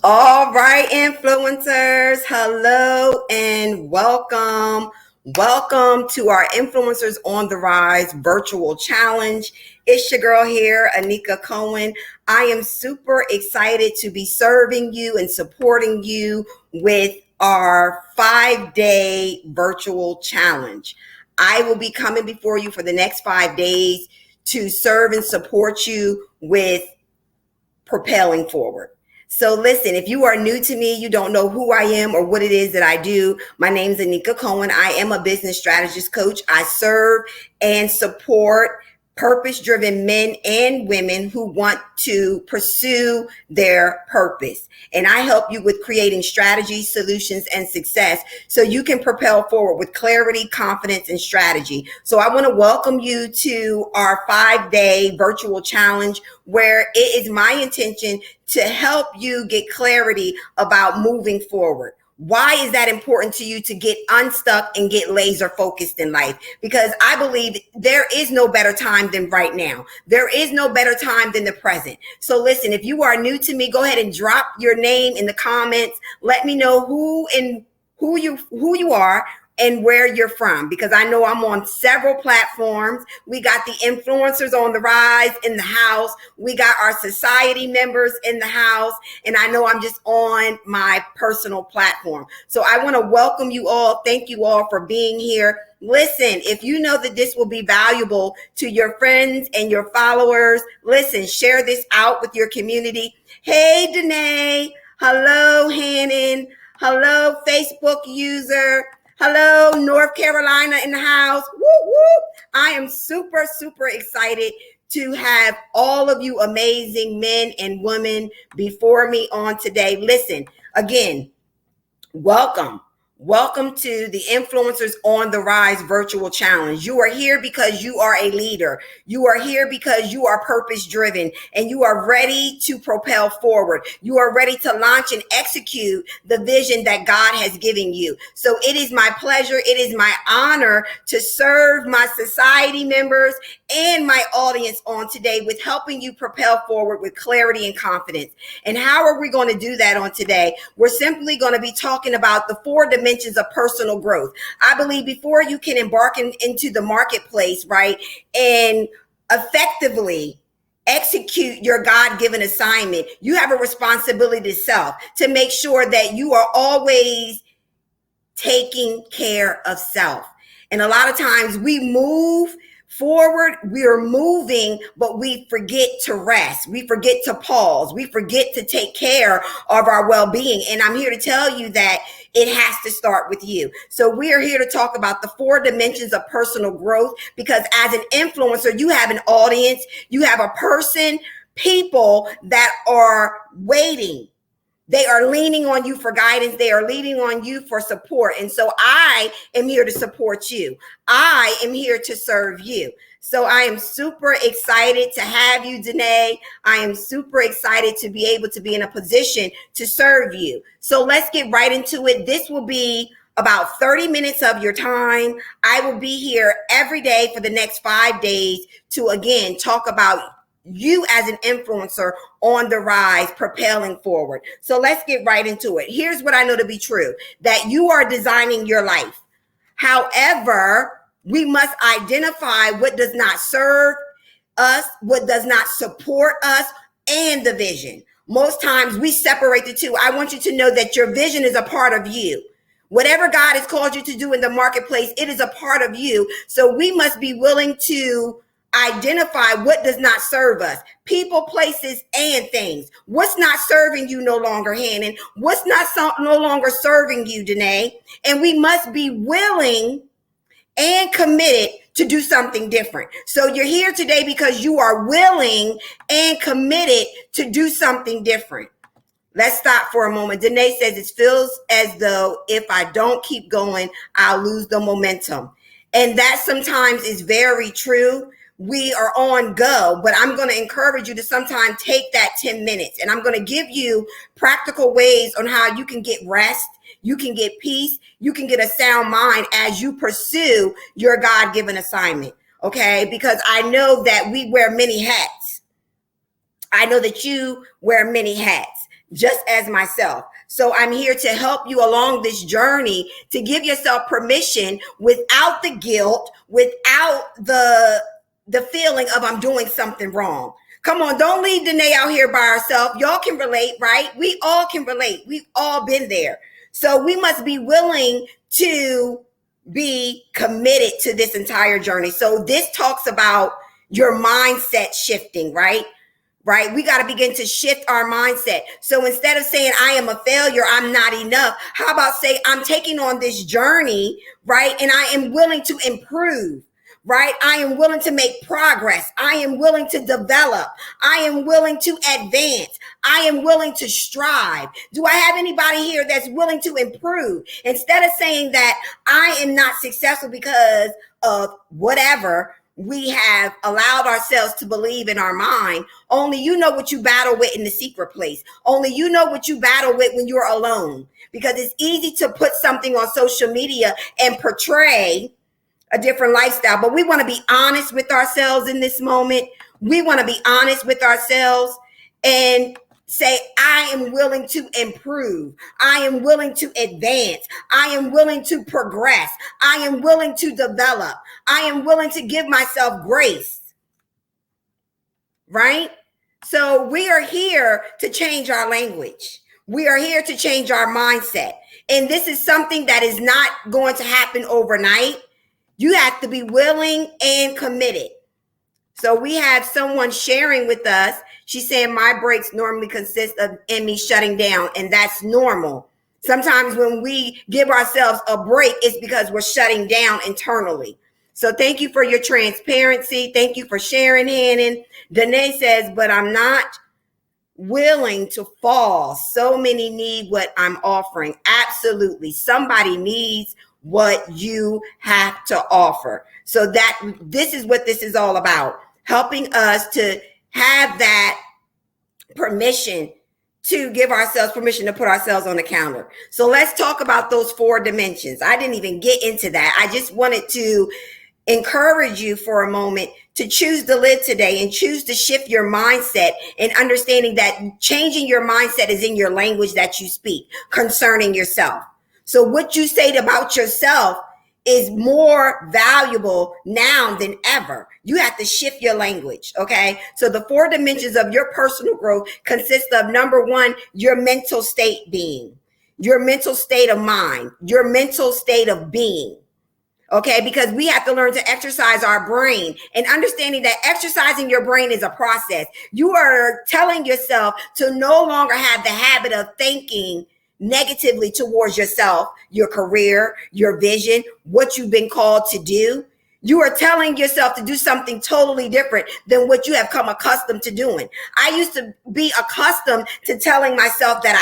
All right, influencers, hello and welcome. Welcome to our Influencers on the Rise virtual challenge. It's your girl here, Anika Cohen. I am super excited to be serving you and supporting you with our 5-day virtual challenge. I will be coming before you for the next 5 days to serve and support you with propelling forward. So listen, if you are new to me, you don't know who I am or what it is that I do. My name is Anika Cohen. I am a business strategist coach. I serve and support purpose-driven men and women who want to pursue their purpose. And I help you with creating strategies, solutions, and success so you can propel forward with clarity, confidence, and strategy. So I want to welcome you to our 5-day virtual challenge where it is my intention to help you get clarity about moving forward. Why is that important to you to get unstuck and get laser focused in life? Because I believe there is no better time than right now. There is no better time than the present. So listen, if you are new to me, go ahead and drop your name in the comments. Let me know who you are and where you're from, because I know I'm on several platforms. We got the influencers on the rise in the house. We got our society members in the house. And I know I'm just on my personal platform. So I want to welcome you all. Thank you all for being here. Listen, if you know that this will be valuable to your friends and your followers, listen, share this out with your community. Hey, Danae. Hello, Hannon. Hello, Facebook user. Hello, North Carolina in the house. Woo, woo. I am super, super excited to have all of you amazing men and women before me on today. Listen, again, welcome. Welcome to the Influencers on the Rise virtual challenge. You are here because you are a leader. You are here because you are purpose driven and you are ready to propel forward. You are ready to launch and execute the vision that God has given you. So it is my pleasure. It is my honor to serve my society members and my audience on today with helping you propel forward with clarity and confidence. And how are we going to do that on today? We're simply going to be talking about the 4 dimensions of personal growth. I believe before you can embark into the marketplace, right, and effectively execute your God-given assignment, you have a responsibility to self to make sure that you are always taking care of self. And a lot of times we move forward, we are moving, but we forget to rest. We forget to pause. We forget to take care of our well-being. And I'm here to tell you that it has to start with you. So we are here to talk about the 4 dimensions of personal growth, because as an influencer, you have an audience, you have a person, people that are waiting. They are leaning on you for guidance. They are leaning on you for support. And so I am here to support you. I am here to serve you. So I am super excited to have you, Danae. I am super excited to be able to be in a position to serve you. So let's get right into it. This will be about 30 minutes of your time. I will be here every day for the next 5 days to, again, talk about you as an influencer on the rise, propelling forward. So let's get right into it. Here's what I know to be true, that you are designing your life. However, we must identify what does not serve us, what does not support us, and the vision. Most times we separate the two. I want you to know that your vision is a part of you. Whatever God has called you to do in the marketplace, it is a part of you. So we must be willing to identify what does not serve us. People, places, and things. What's not serving you no longer, Hannon? What's not no longer serving you, Danae? And we must be willing and committed to do something different. So you're here today because you are willing and committed to do something different. Let's stop for a moment. Danae says it feels as though if I don't keep going, I'll lose the momentum. And that sometimes is very true. We are on go, but I'm going to encourage you to sometimes take that 10 minutes, and I'm going to give you practical ways on how you can get rest, you can get peace, you can get a sound mind as you pursue your God-given assignment, okay? Because I know that we wear many hats. I know that you wear many hats. just as myself. So I'm here to help you along this journey, to give yourself permission without the guilt, without the feeling of I'm doing something wrong. Come on, don't leave Danae out here by herself. Y'all can relate, right? We all can relate. We've all been there. So we must be willing to be committed to this entire journey. So this talks about your mindset shifting, right? Right? We got to begin to shift our mindset. So instead of saying, I am a failure, I'm not enough, how about say, I'm taking on this journey, right? And I am willing to improve, right? I am willing to make progress. I am willing to develop. I am willing to advance. I am willing to strive. Do I have anybody here that's willing to improve? Instead of saying that I am not successful because of whatever we have allowed ourselves to believe in our mind, only you know what you battle with in the secret place. Only you know what you battle with when you're alone. Because it's easy to put something on social media and portray a different lifestyle. But we want to be honest with ourselves in this moment. We want to be honest with ourselves and say, I am willing to improve. I am willing to advance. I am willing to progress. I am willing to develop. I am willing to give myself grace. Right? So we are here to change our language. We are here to change our mindset. And this is something that is not going to happen overnight. You have to be willing and committed. So we have someone sharing with us. She's saying my breaks normally consist of me shutting down, and that's normal. Sometimes when we give ourselves a break, it's because we're shutting down internally. So thank you for your transparency. Thank you for sharing, Hannon. Danae says, but I'm not willing to fall. So many need what I'm offering. Absolutely. Somebody needs what you have to offer. So that this is what this is all about. Helping us to have that permission to give ourselves permission to put ourselves on the counter. So let's talk about those 4 dimensions. I didn't even get into that. I just wanted to encourage you for a moment to choose to live today and choose to shift your mindset, and understanding that changing your mindset is in your language that you speak concerning yourself. So what you say about yourself is more valuable now than ever. You have to shift your language, okay? So the 4 dimensions of your personal growth consist of, number 1, your mental state being, your mental state of mind, your mental state of being, okay? Because we have to learn to exercise our brain, and understanding that exercising your brain is a process. You are telling yourself to no longer have the habit of thinking negatively towards yourself, your career, your vision, what you've been called to do. You are telling yourself to do something totally different than what you have come accustomed to doing. I used to be accustomed to telling myself that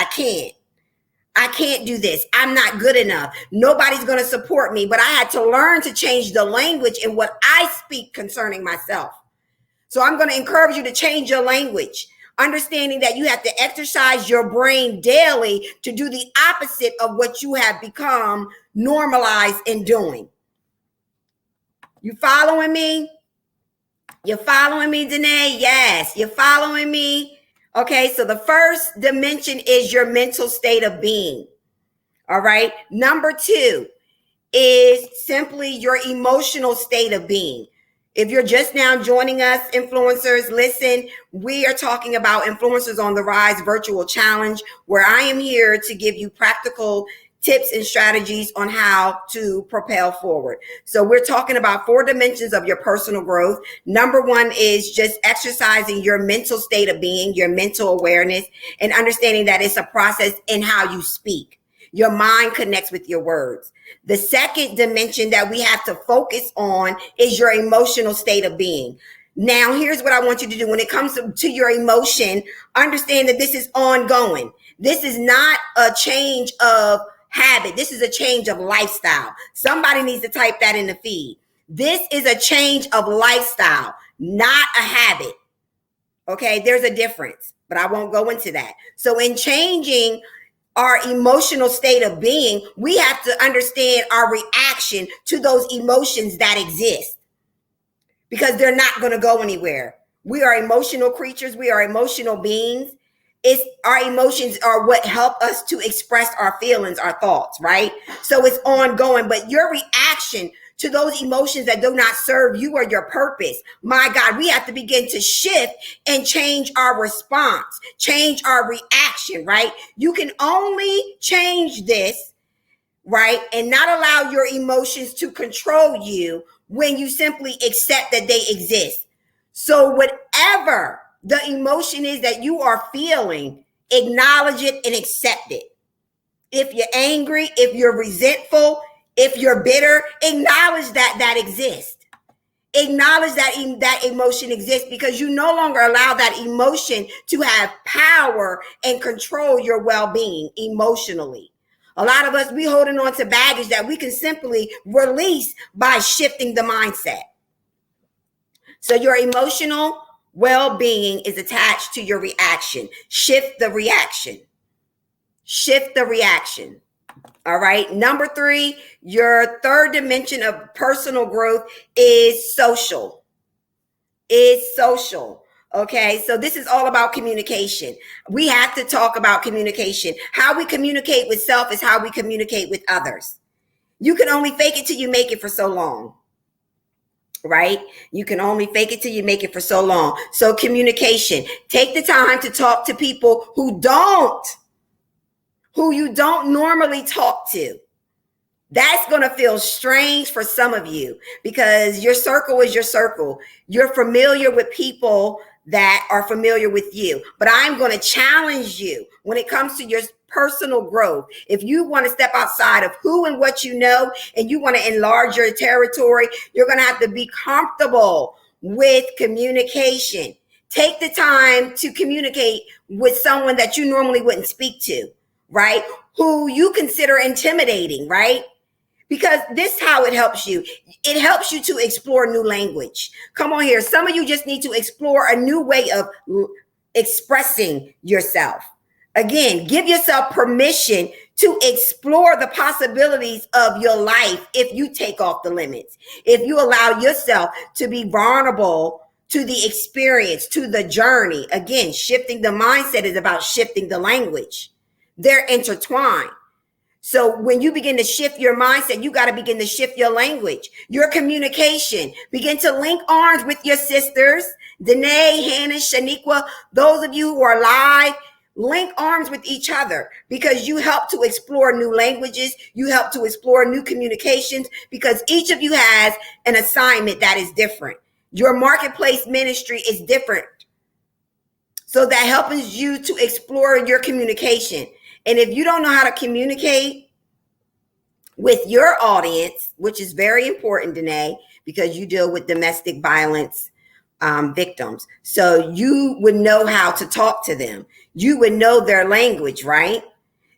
I can't do this. I'm not good enough. Nobody's going to support me. But I had to learn to change the language in what I speak concerning myself. So I'm going to encourage you to change your language, understanding that you have to exercise your brain daily to do the opposite of what you have become normalized in doing. You following me? You following me, Danae? Yes, you following me? Okay, so the first dimension is your mental state of being. All right. Number 2 is simply your emotional state of being. If you're just now joining us, influencers, listen, we are talking about Influencers on the Rise virtual challenge, where I am here to give you practical tips and strategies on how to propel forward. So we're talking about 4 dimensions of your personal growth. Number 1 is just exercising your mental state of being, your mental awareness, and understanding that it's a process in how you speak. Your mind connects with your words. The second dimension that we have to focus on is your emotional state of being. Now, here's what I want you to do. When it comes to your emotion, understand that this is ongoing. This is not a change of habit. This is a change of lifestyle. Somebody needs to type that in the feed. This is a change of lifestyle, not a habit. Okay, there's a difference, but I won't go into that. So in changing our emotional state of being, we have to understand our reaction to those emotions that exist, because they're not going to go anywhere. We are emotional creatures. We are emotional beings. It's our emotions are what help us to express our feelings, our thoughts, right? So it's ongoing, but your reaction to those emotions that do not serve you or your purpose, my God, we have to begin to shift and change our response, change our reaction, right? You can only change this, right? And not allow your emotions to control you when you simply accept that they exist. So whatever the emotion is that you are feeling, acknowledge it and accept it. If you're angry, if you're resentful, if you're bitter, acknowledge that that exists. Acknowledge that that emotion exists, because you no longer allow that emotion to have power and control your well-being emotionally. A lot of us, we holding on to baggage that we can simply release by shifting the mindset. So your emotional well-being is attached to your reaction. Shift the reaction. Shift the reaction. All right. Number 3, your third dimension of personal growth is social. Is social. Okay. So this is all about communication. We have to talk about communication. How we communicate with self is how we communicate with others. You can only fake it till you make it for so long. Right? You can only fake it till you make it for so long. So communication. Take the time to talk to people who you don't normally talk to. That's going to feel strange for some of you, because your circle is your circle. You're familiar with people that are familiar with you. But I'm going to challenge you when it comes to your personal growth. If you want to step outside of who and what you know, and you want to enlarge your territory, you're going to have to be comfortable with communication. Take the time to communicate with someone that you normally wouldn't speak to, right? Who you consider intimidating, right? Because this is how it helps you. It helps you to explore new language. Come on here. Some of you just need to explore a new way of expressing yourself. Again, give yourself permission to explore the possibilities of your life if you take off the limits. If you allow yourself to be vulnerable to the experience, to the journey. Again, shifting the mindset is about shifting the language. They're intertwined. So when you begin to shift your mindset, you got to begin to shift your language, your communication. Begin to link arms with your sisters, Danae, Hannah, Shaniqua, those of you who are live. Link arms with each other, because you help to explore new languages. You help to explore new communications, because each of you has an assignment that is different. Your marketplace ministry is different. So that helps you to explore your communication. And if you don't know how to communicate with your audience, which is very important, Danae, because you deal with domestic violence victims. So you would know how to talk to them. You would know their language, right?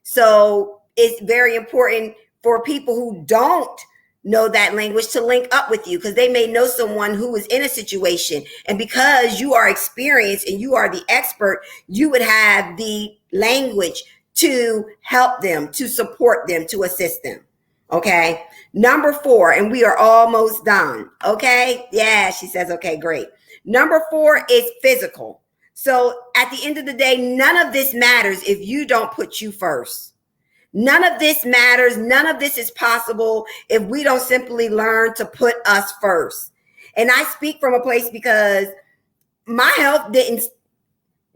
So it's very important for people who don't know that language to link up with you, because they may know someone who is in a situation. And because you are experienced and you are the expert, you would have the language to help them, to support them, to assist them. Okay. Number 4, and we are almost done. Okay. Yeah, she says, okay, great. Number 4 is physical. So at the end of the day, none of this matters if you don't put you first. None of this matters. None of this is possible if we don't simply learn to put us first. And I speak from a place because my health I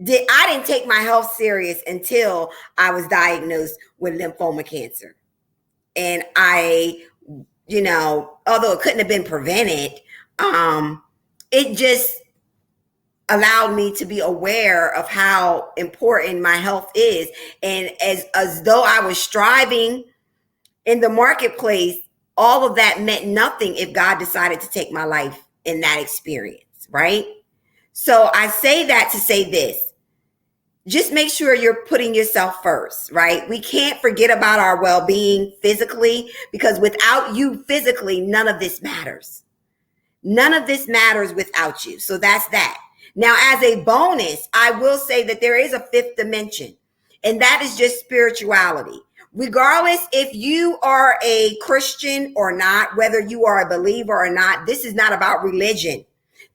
didn't take my health serious until I was diagnosed with lymphoma cancer. And I, although it couldn't have been prevented, it just allowed me to be aware of how important my health is. And as though I was striving in the marketplace, all of that meant nothing if God decided to take my life in that experience, right? So I say that to say this. Just make sure you're putting yourself first, right? We can't forget about our well-being physically, because without you physically, none of this matters. None of this matters without you. So that's that. Now, as a bonus, I will say that there is a 5th dimension, and that is just spirituality. Regardless if you are a Christian or not, whether you are a believer or not, this is not about religion.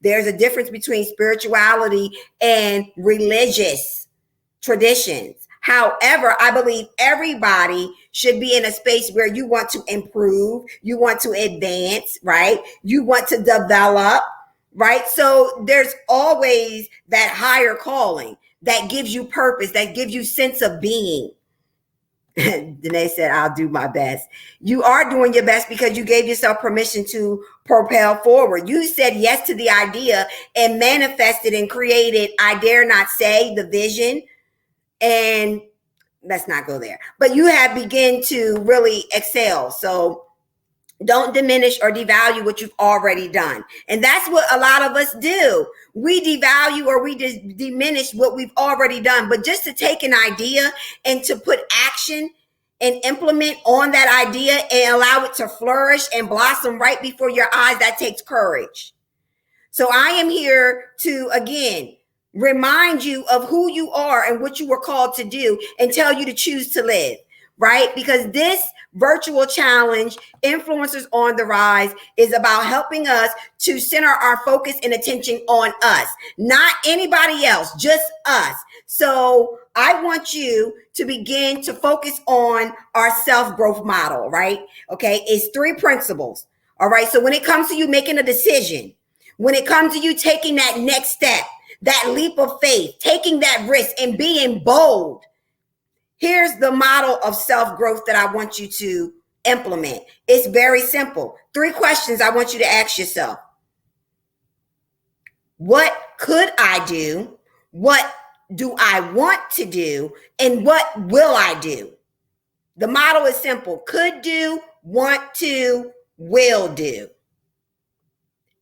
There's a difference between spirituality and religious traditions. However, I believe everybody should be in a space where you want to improve, you want to advance, right? You want to develop, right? So there's always that higher calling that gives you purpose, that gives you sense of being. Danae said, I'll do my best. You are doing your best because you gave yourself permission to propel forward. You said yes to the idea and manifested and created, I dare not say, the vision. And let's not go there. But you have begun to really excel. So don't diminish or devalue what you've already done. And that's what a lot of us do. We devalue or we diminish what we've already done. But just to take an idea and to put action and implement on that idea and allow it to flourish and blossom right before your eyes, that takes courage. So I am here to, again, remind you of who you are and what you were called to do and tell you to choose to live, right? Because this virtual challenge, Influencers on the Rise, is about helping us to center our focus and attention on us, not anybody else, just us. So I want you to begin to focus on our self-growth model, right? Okay, it's 3 principles, all right? So when it comes to you making a decision, when it comes to you taking that next step, that leap of faith, taking that risk and being bold, here's the model of self-growth that I want you to implement. It's very simple. 3 questions I want you to ask yourself. What could I do? What do I want to do? And what will I do? The model is simple. Could do, want to, will do.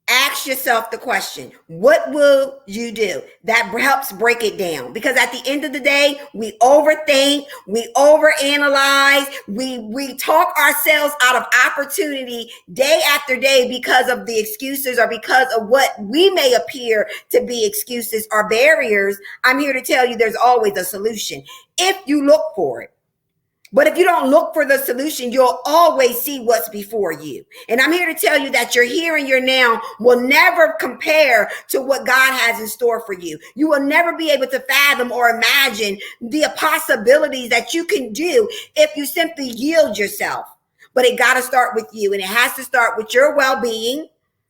Ask yourself the question, what will you do? That helps break it down, because at the end of the day, we overthink, we overanalyze, we talk ourselves out of opportunity day after day because of the excuses or because of what we may appear to be excuses or barriers. I'm here to tell you there's always a solution if you look for it. But if you don't look for the solution, you'll always see what's before you. And I'm here to tell you that your here and your now will never compare to what God has in store for you. You will never be able to fathom or imagine the possibilities that you can do if you simply yield yourself. But it got to start with you, and it has to start with your well-being,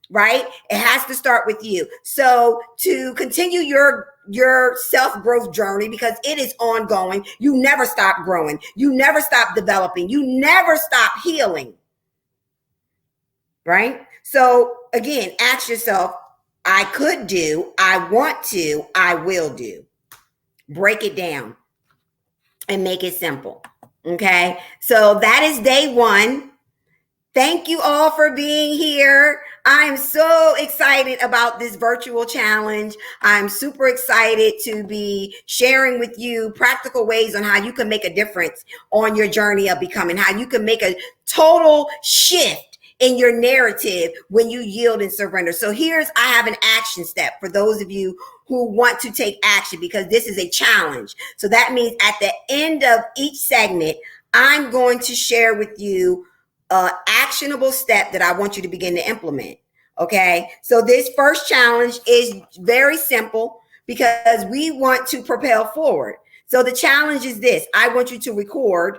right? It has to start with you. So to continue your self-growth journey, because it is ongoing, you never stop growing, you never stop developing, you never stop healing, right? So again, ask yourself, I could do, I want to, I will do. Break it down and make it simple. Okay, so that is day 1. Thank you all for being here. I'm so excited about this virtual challenge. I'm super excited to be sharing with you practical ways on how you can make a difference on your journey of becoming, how you can make a total shift in your narrative when you yield and surrender. So I have an action step for those of you who want to take action, because this is a challenge. So that means at the end of each segment, I'm going to share with you actionable step that I want you to begin to implement. Okay, so this first challenge is very simple because we want to propel forward. So the challenge is this: I want you to record.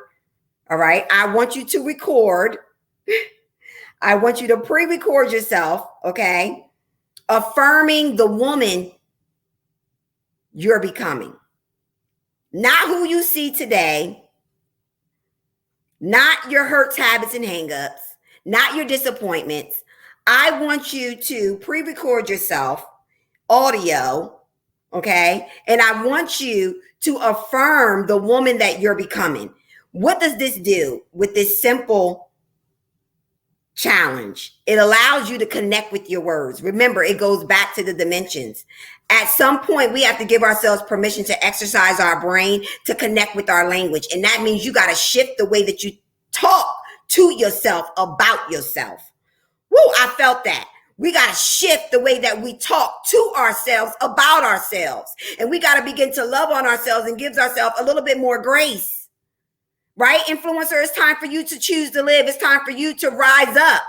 All right, I want you to record. I want you to pre-record yourself. Okay, affirming the woman you're becoming, not who you see today. Not your hurts, habits, and hangups, not your disappointments. I want you to pre-record yourself, audio, okay? And I want you to affirm the woman that you're becoming. What does this do with this simple challenge? It allows you to connect with your words. Remember, it goes back to the dimensions. At some point, we have to give ourselves permission to exercise our brain to connect with our language. And that means you got to shift the way that you talk to yourself about yourself. Woo, I felt that. We got to shift the way that we talk to ourselves about ourselves. And we got to begin to love on ourselves and give ourselves a little bit more grace. Right? Influencer, it's time for you to choose to live. It's time for you to rise up.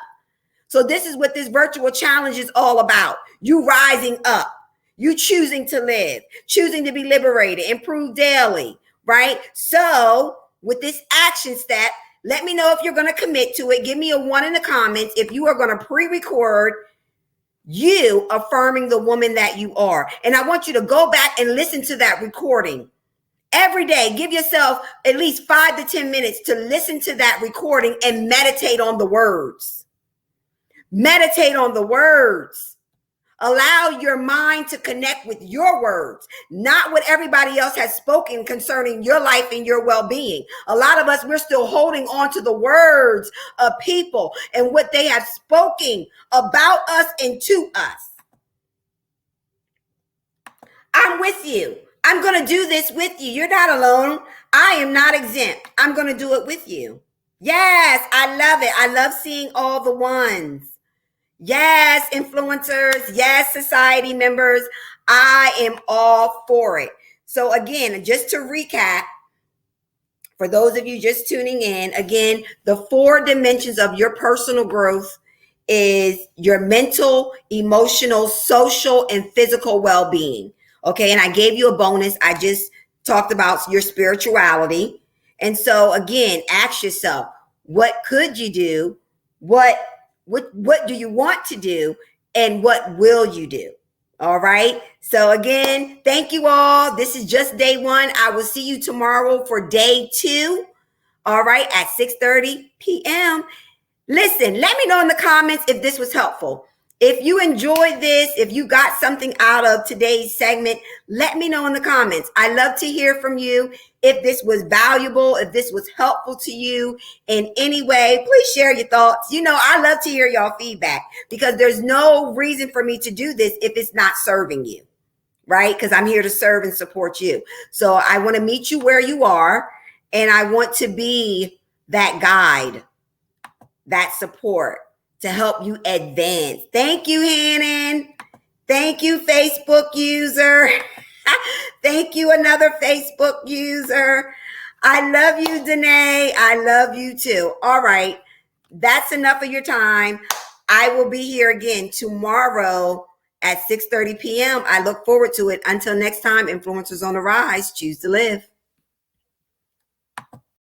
So this is what this virtual challenge is all about. You rising up. You choosing to live, choosing to be liberated, improve daily, right? So with this action step, let me know if you're going to commit to it. Give me a 1 in the comments if you are going to pre-record you affirming the woman that you are. And I want you to go back and listen to that recording. Every day, give yourself at least 5 to 10 minutes to listen to that recording and meditate on the words. Meditate on the words. Allow your mind to connect with your words, not what everybody else has spoken concerning your life and your well-being. A lot of us, we're still holding on to the words of people and what they have spoken about us and to us. I'm with you. I'm going to do this with you. You're not alone. I am not exempt. I'm going to do it with you. Yes, I love it. I love seeing all the ones. Yes, influencers. Yes, society members. I am all for it. So again, just to recap, for those of you just tuning in, again, the 4 dimensions of your personal growth is your mental, emotional, social, and physical well-being. Okay, and I gave you a bonus. I just talked about your spirituality. And so again, ask yourself, what could you do? What do you want to do? And what will you do? All right. So again, thank you all. This is just day 1. I will see you tomorrow for day 2. All right, at 6:30 p.m. Listen, let me know in the comments if this was helpful. If you enjoyed this, if you got something out of today's segment, let me know in the comments. I love to hear from you. If this was valuable, if this was helpful to you in any way, please share your thoughts. You know, I love to hear y'all feedback because there's no reason for me to do this if it's not serving you, right? Because I'm here to serve and support you. So I want to meet you where you are, and I want to be that guide, that support to help you advance. Thank you, Hannon. Thank you, Facebook user. Thank you, another Facebook user. I love you, Danae. I love you too. All right. That's enough of your time. I will be here again tomorrow at 6:30 p.m. I look forward to it. Until next time, influencers on the rise. Choose to live.